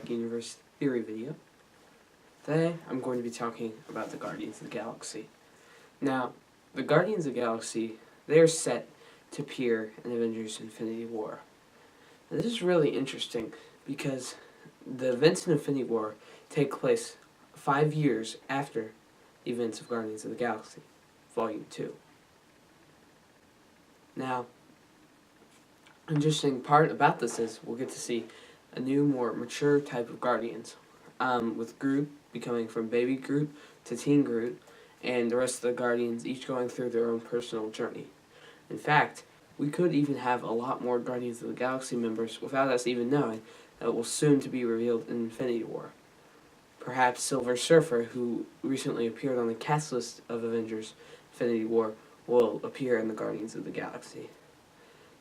Cinematic Universe Theory video. Today, I'm going to be talking about the Guardians of the Galaxy. Now, the Guardians of the Galaxy, they are set to appear in Avengers Infinity War. Now, this is really interesting because the events in Infinity War take place 5 years after the events of Guardians of the Galaxy, Volume 2. Now, an interesting part about this is we'll get to see a new, more mature type of Guardians, with Groot becoming from baby Groot to teen Groot, and the rest of the Guardians each going through their own personal journey. In fact, we could even have a lot more Guardians of the Galaxy members without us even knowing that will soon to be revealed in Infinity War. Perhaps Silver Surfer, who recently appeared on the cast list of Avengers Infinity War, will appear in the Guardians of the Galaxy.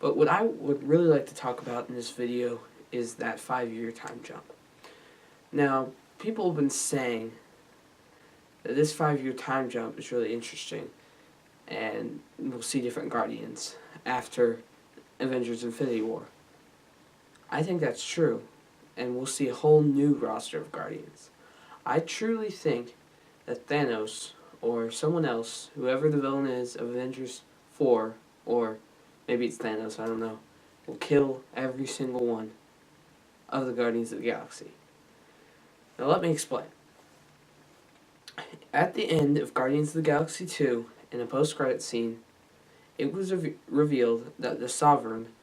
But what I would really like to talk about in this video is that 5-year time jump. Now, people have been saying that this 5-year time jump is really interesting, and we'll see different Guardians after Avengers Infinity War. I think that's true, and we'll see a whole new roster of Guardians. I truly think that Thanos, or someone else, whoever the villain is of Avengers 4, or maybe it's Thanos, I don't know, will kill every single one of the Guardians of the Galaxy. Now let me explain. At the end of Guardians of the Galaxy 2, in a post-credit scene, it was revealed that the Sovereign,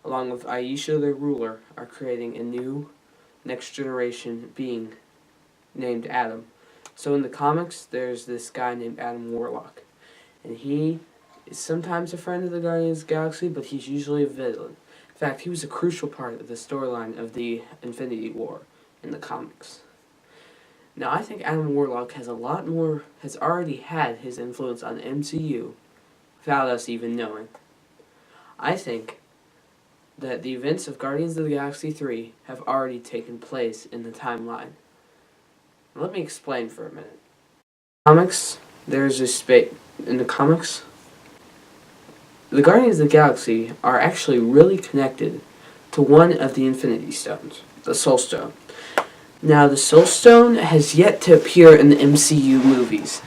along with Aisha the Ruler, are creating a new, next-generation being named Adam. So in the comics, there's this guy named Adam Warlock, and he is sometimes a friend of the Guardians of the Galaxy, but he's usually a villain. In fact, he was a crucial part of the storyline of the Infinity War in the comics. Now, I think Adam Warlock has already had his influence on the MCU without us even knowing. I think that the events of Guardians of the Galaxy 3 have already taken place in the timeline. Now, let me explain for a minute. In the comics, the Guardians of the Galaxy are actually really connected to one of the Infinity Stones, the Soul Stone. Now, the Soul Stone has yet to appear in the MCU movies.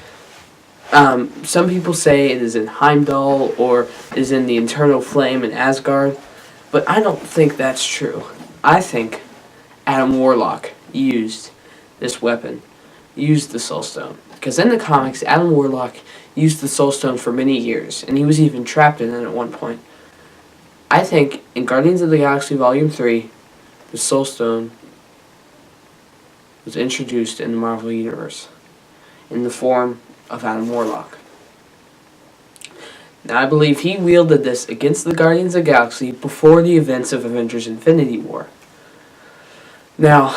Some people say it is in Heimdall or is in the Eternal Flame in Asgard, but I don't think that's true. I think Adam Warlock used this weapon, used the Soul Stone. Because in the comics, Adam Warlock used the Soul Stone for many years, and he was even trapped in it at one point. I think in Guardians of the Galaxy Volume 3, the Soul Stone was introduced in the Marvel Universe in the form of Adam Warlock. Now, I believe he wielded this against the Guardians of the Galaxy before the events of Avengers Infinity War. Now,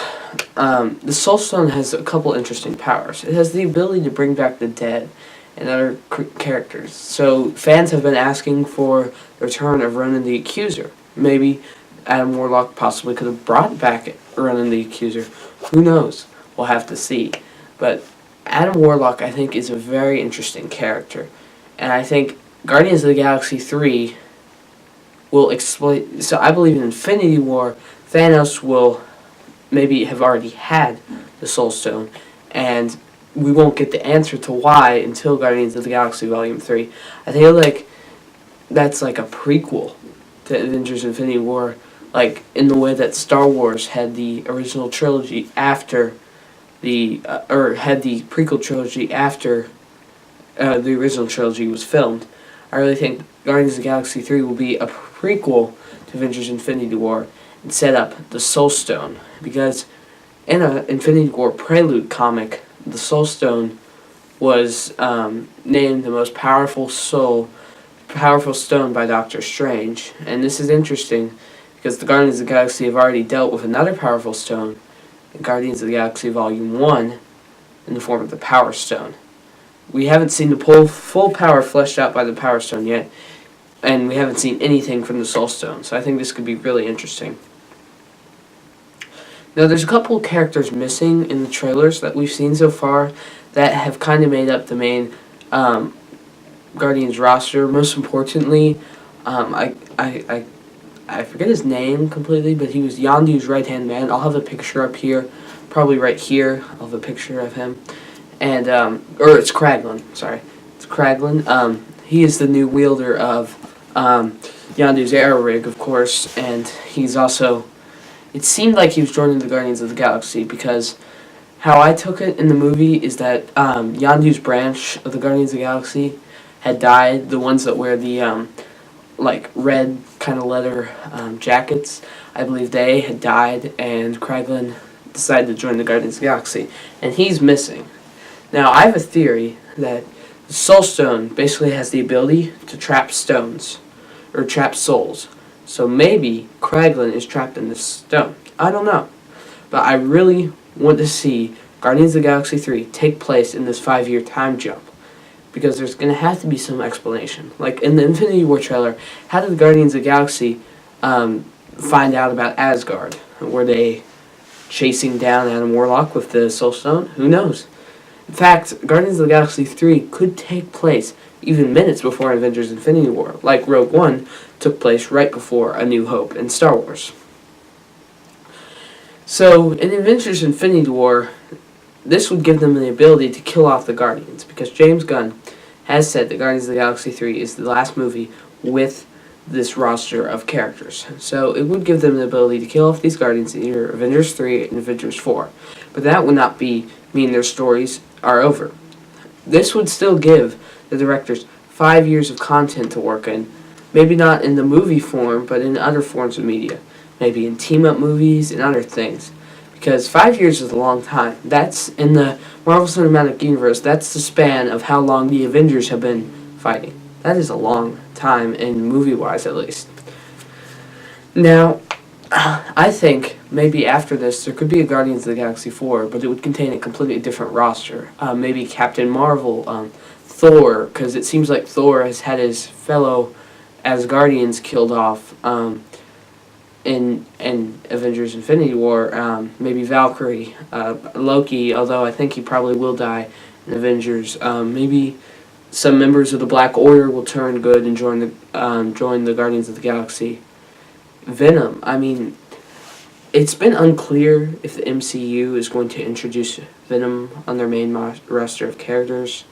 the Soul Stone has a couple interesting powers. It has the ability to bring back the dead and other characters. So fans have been asking for the return of Ronan the Accuser. Maybe Adam Warlock possibly could have brought back Ronan the Accuser. Who knows? We'll have to see. But Adam Warlock, I think, is a very interesting character. And I think Guardians of the Galaxy 3 will explain... So I believe in Infinity War, Thanos will maybe have already had the Soul Stone, and we won't get the answer to why until Guardians of the Galaxy Volume 3. I think that's like a prequel to Avengers Infinity War, like in the way that Star Wars had the original trilogy after had the prequel trilogy after the original trilogy was filmed. I really think Guardians of the Galaxy 3 will be a prequel to Avengers Infinity War and set up the Soul Stone, because in an Infinity War Prelude comic, the Soul Stone was named the most powerful stone by Doctor Strange. And this is interesting because the Guardians of the Galaxy have already dealt with another powerful stone in Guardians of the Galaxy Volume 1 in the form of the Power Stone. We haven't seen the full power fleshed out by the Power Stone yet, and we haven't seen anything from the Soul Stone, so I think this could be really interesting. Now, there's a couple characters missing in the trailers that we've seen so far that have kind of made up the main Guardians roster. Most importantly, I I forget his name completely, but he was Yondu's right-hand man. I'll have a picture up here, probably right here. I'll have a picture of him. And, or it's Kraglin, sorry. It's Kraglin. He is the new wielder of Yondu's arrow rig, of course, and he's also... It seemed like he was joining the Guardians of the Galaxy, because how I took it in the movie is that Yondu's branch of the Guardians of the Galaxy had died. The ones that wear the like red kind of leather jackets, I believe they had died, and Kraglin decided to join the Guardians of the Galaxy, and he's missing. Now, I have a theory that the Soul Stone basically has the ability to trap stones, or trap souls. So maybe Kraglin is trapped in this stone. I don't know. But I really want to see Guardians of the Galaxy 3 take place in this 5-year time jump, because there's going to have to be some explanation. Like in the Infinity War trailer, how did the Guardians of the Galaxy find out about Asgard? Were they chasing down Adam Warlock with the Soul Stone? Who knows? In fact, Guardians of the Galaxy 3 could take place even minutes before Avengers Infinity War, like Rogue One took place right before A New Hope in Star Wars. So, in Avengers Infinity War, this would give them the ability to kill off the Guardians, because James Gunn has said that Guardians of the Galaxy 3 is the last movie with this roster of characters. So it would give them the ability to kill off these Guardians in either Avengers 3 and Avengers 4. But that would not mean their stories are over. This would still give the directors 5 years of content to work in, maybe not in the movie form, but in other forms of media. Maybe in team-up movies and other things. Because 5 years is a long time. That's, in the Marvel Cinematic Universe, that's the span of how long the Avengers have been fighting. That is a long time, in movie-wise at least. Now, I think maybe after this there could be a Guardians of the Galaxy 4, but it would contain a completely different roster. Maybe Captain Marvel, Thor, because it seems like Thor has had his fellow Asgardians killed off in Avengers Infinity War. Maybe Valkyrie, Loki, although I think he probably will die in Avengers. Maybe some members of the Black Order will turn good and join the Guardians of the Galaxy. Venom, I mean, it's been unclear if the MCU is going to introduce Venom on their main roster of characters.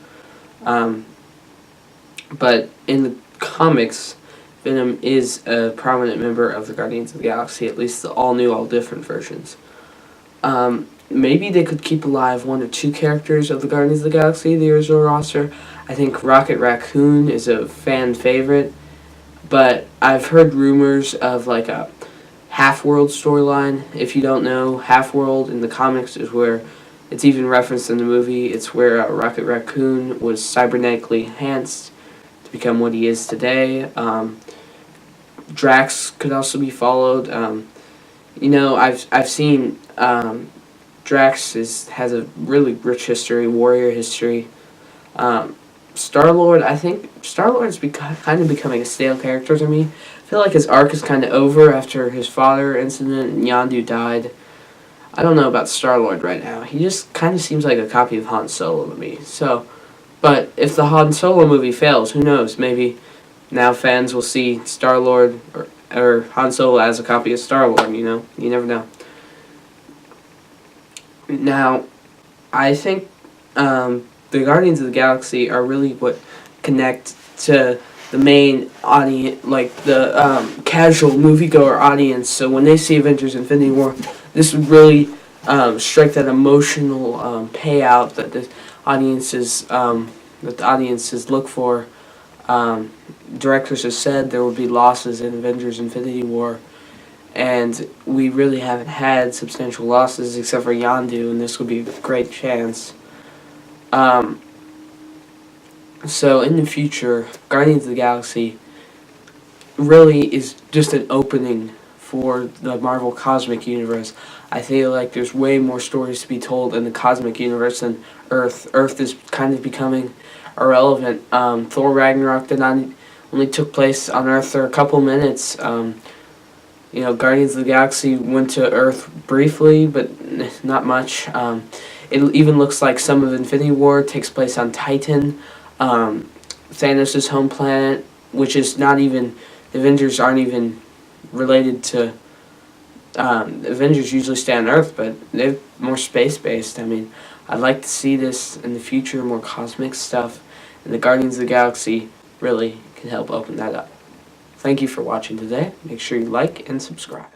But in the comics, Venom is a prominent member of the Guardians of the Galaxy, at least the all-new, all-different versions. Maybe they could keep alive 1 or 2 characters of the Guardians of the Galaxy, the original roster. I think Rocket Raccoon is a fan favorite, but I've heard rumors of like a Half-World storyline. If you don't know, Half-World in the comics is where, it's even referenced in the movie, it's where Rocket Raccoon was cybernetically enhanced to become what he is today. Drax could also be followed. I've seen Drax has a really rich history, warrior history. Star-Lord, I think Star-Lord's kind of becoming a stale character to me. I feel like his arc is kind of over after his father incident and Yondu died. I don't know about Star-Lord right now. He just kind of seems like a copy of Han Solo to me. So, but if the Han Solo movie fails, who knows? Maybe now fans will see Star-Lord or Han Solo as a copy of Star-Lord, you know? You never know. Now, I think the Guardians of the Galaxy are really what connect to the main audience, like the casual moviegoer audience. So when they see Avengers Infinity War, this would really strike that emotional payout that the audiences look for. Directors have said there will be losses in Avengers Infinity War, and we really haven't had substantial losses except for Yondu, and this would be a great chance. So in the future, Guardians of the Galaxy really is just an opening for the Marvel Cosmic Universe. I feel like there's way more stories to be told in the Cosmic Universe than Earth. Earth is kind of becoming irrelevant. Thor Ragnarok only took place on Earth for a couple minutes. Guardians of the Galaxy went to Earth briefly, but not much. It even looks like some of Infinity War takes place on Titan, Thanos' home planet, which is not even, the Avengers aren't even related to the Avengers usually stay on Earth, but they're more space-based. I mean, I'd like to see this in the future, more cosmic stuff, and the Guardians of the Galaxy really can help open that up. Thank you for watching today. Make sure you like and subscribe.